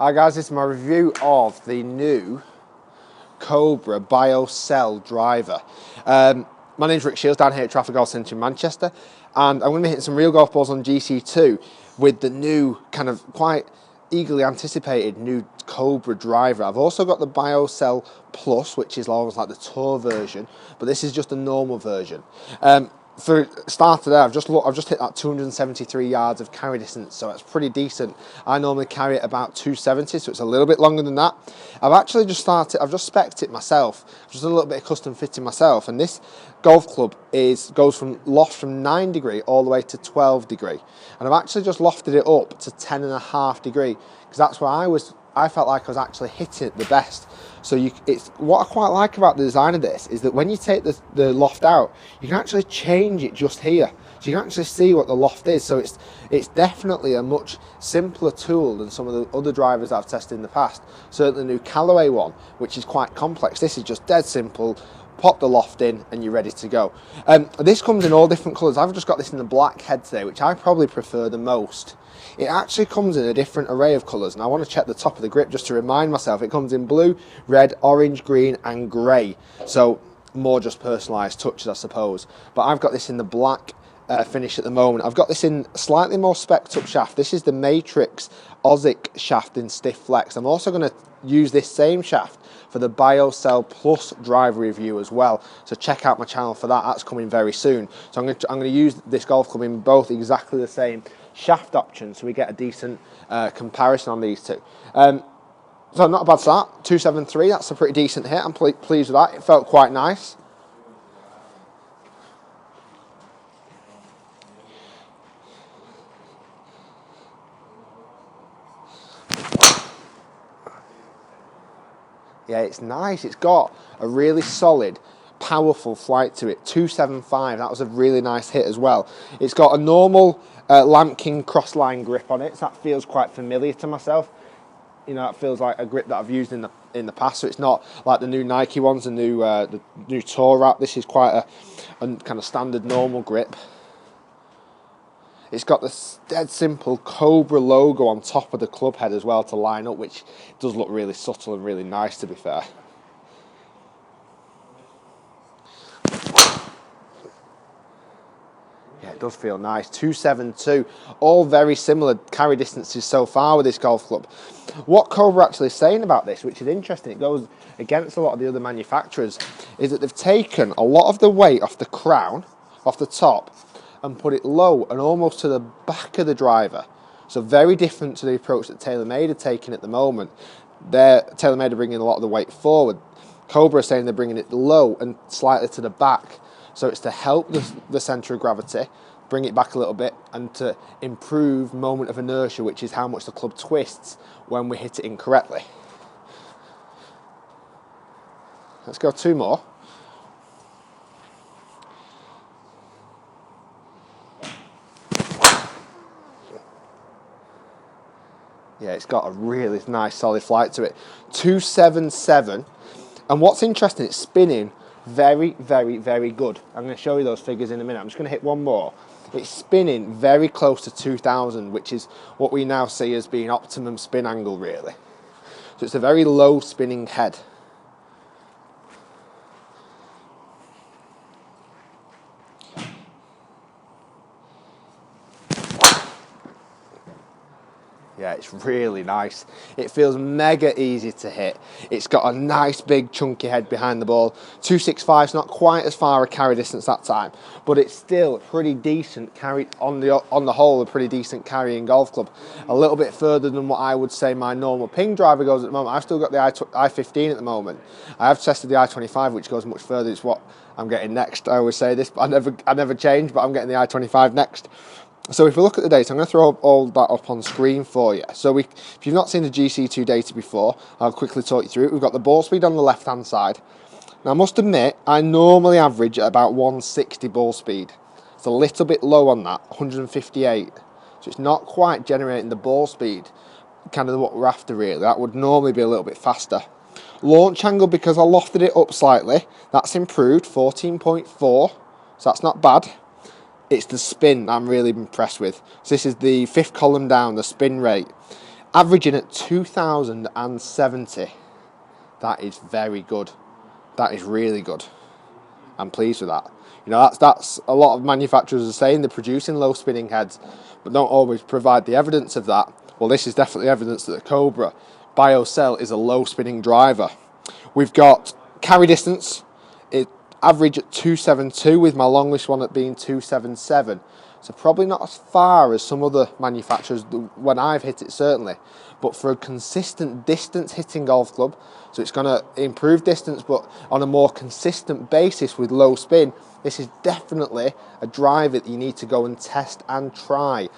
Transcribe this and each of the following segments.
Hi guys, this is my review of the new Cobra BiO Cell Driver. My name's Rick Shiels down here at Trafford Golf Centre in Manchester, and I'm going to be hitting some real golf balls on GC2 with the new, kind of quite eagerly anticipated new Cobra driver. I've also got the BiO Cell Plus, which is almost like the tour version, but this is just a normal version. For start today, I've just hit that 273 yards of carry distance, so it's pretty decent. I normally carry it about 270, so it's a little bit longer than that. I've just spec'd it myself. I've just done a little bit of custom fitting myself, and this golf club goes from loft from 9 degree all the way to 12 degree, and I've actually just lofted it up to 10.5 degree because that's where I felt like I was actually hitting it the best. So it's what I quite like about the design of this is that when you take the loft out, you can actually change it just here. So you can actually see what the loft is. So it's definitely a much simpler tool than some of the other drivers I've tested in the past. Certainly the new Callaway one, which is quite complex. This is just dead simple. Pop the loft in and you're ready to go. This comes in all different colours. I've just got this in the black head today, which I probably prefer the most. It actually comes in a different array of colours, and I want to check the top of the grip just to remind myself. It comes in blue, red, orange, green and grey. So more just personalised touches, I suppose. But I've got this in the black finish at the moment. I've got this in slightly more specced up shaft. This is the Matrix Ozic shaft in stiff flex. I'm also going to use this same shaft for the BiO Cell Plus driver review as well. So check out my channel for that. That's coming very soon. So I'm going to use this golf club in both exactly the same shaft options, so we get a decent comparison on these two. So not a bad start. 273. That's a pretty decent hit. I'm pleased with that. It felt quite nice. Yeah, it's nice. It's got a really solid, powerful flight to it. 275. That was a really nice hit as well. It's got a normal Lamkin crossline grip on it, so that feels quite familiar to myself. You know, it feels like a grip that I've used in the past. So it's not like the new Nike ones, the new Tour wrap. This is quite a kind of standard normal grip. It's got this dead simple Cobra logo on top of the club head as well to line up, which does look really subtle and really nice, to be fair. Yeah, it does feel nice. 272, all very similar carry distances so far with this golf club. What Cobra actually is saying about this, which is interesting, it goes against a lot of the other manufacturers, is that they've taken a lot of the weight off the crown, off the top, and put it low and almost to the back of the driver. So very different to the approach that TaylorMade are taking at the moment. TaylorMade are bringing a lot of the weight forward. Cobra are saying they're bringing it low and slightly to the back. So it's to help the centre of gravity, bring it back a little bit, and to improve moment of inertia, which is how much the club twists when we hit it incorrectly. Let's go two more. Yeah, it's got a really nice solid flight to it. 277. And what's interesting, it's spinning very, very, very good. I'm going to show you those figures in a minute. I'm just going to hit one more. It's spinning very close to 2000, which is what we now see as being optimum spin angle, really. So it's a very low spinning head. Yeah, it's really nice. It feels mega easy to hit. It's got a nice big chunky head behind the ball. 265 is not quite as far a carry distance that time, but it's still pretty decent carry on the whole, a pretty decent carrying golf club. A little bit further than what I would say my normal ping driver goes at the moment. I've still got the i15 at the moment. I have tested the i25, which goes much further. It's what I'm getting next. I always say this, but I never change, but I'm getting the i25 next. So if we look at the data, I'm going to throw all that up on screen for you. So if you've not seen the GC2 data before, I'll quickly talk you through it. We've got the ball speed on the left-hand side. Now, I must admit, I normally average at about 160 ball speed. It's a little bit low on that, 158. So it's not quite generating the ball speed, kind of what we're after, really. That would normally be a little bit faster. Launch angle, because I lofted it up slightly, that's improved, 14.4. So that's not bad. It's the spin I'm really impressed with. So this is the fifth column down, the spin rate. averaging at 2,070. That is very good. That is really good. I'm pleased with that. You know, that's a lot of manufacturers are saying they're producing low spinning heads, but don't always provide the evidence of that. Well, this is definitely evidence that the Cobra BiO Cell is a low spinning driver. We've got carry distance, it average at 272 with my longest one at being 277. So probably not as far as some other manufacturers when I've hit it, certainly. But for a consistent distance hitting golf club, so it's going to improve distance but on a more consistent basis with low spin, this is definitely a driver that you need to go and test and try.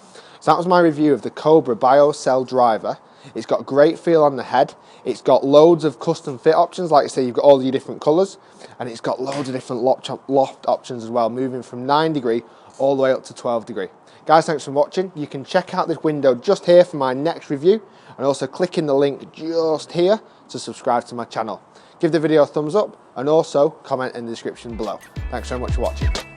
So that was my review of the Cobra BiO Cell Driver. It's got a great feel on the head. It's got loads of custom fit options, like I say, you've got all your different colours, and it's got loads of different loft options as well, moving from 9 degree all the way up to 12 degree. Guys, thanks for watching. You can check out this window just here for my next review, and also click in the link just here to subscribe to my channel. Give the video a thumbs up and also comment in the description below. Thanks so much for watching.